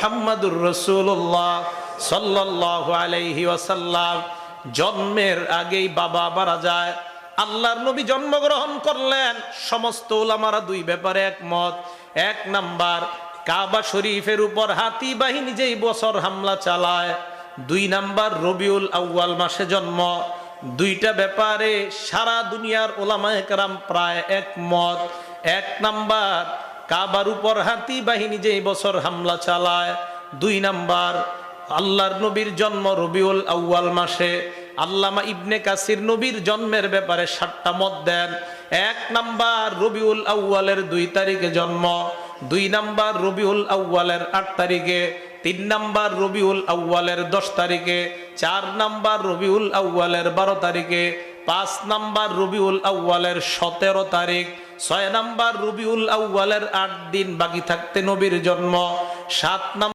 মুহাম্মাদুর রাসূলুল্লাহ সাল্লাল্লাহু আলাইহি ওয়াসাল্লাম জন্মের আগেই বাবা মারা যায়। আল্লাহর নবী জন্মগ্রহণ করলেন। সমস্ত উলামারা দুই ব্যাপারে একমত। এক নাম্বার, কাবা শরীফের উপর হাতি বাহিনী যেই বছর হামলা চালায়। দুই নাম্বার, রবিউল আউয়াল মাসে জন্ম। দুইটা ব্যাপারে সারা দুনিয়ার উলামায়ে কেরাম প্রায় একমত। এক নাম্বার, কাবার উপর হাতি বাহিনী যেই বছর হামলা চালায়। দুই নাম্বার, আল্লাহর নবীর জন্ম রবিউল আউয়াল মাসে। আল্লামা ইবনে কাসির নবীর জন্মের ব্যাপারে 7টা মত দেন। এক নাম্বার, রবিউল আউয়ালের 2 তারিখে জন্ম। 2 নাম্বার, রবিউল আউয়ালের 8 তারিখে। 3 নাম্বার, রবিউল আউয়ালের 10 তারিখে। 4 নাম্বার, রবিউল আউয়ালের 12 তারিখে। 5 নাম্বার, রবিউল আউয়ালের 17 তারিখ। 6 নাম্বার, রবিউল আউয়ালের 8 দিন বাকি থাকতে নবীর জন্ম। 7 নাম্বার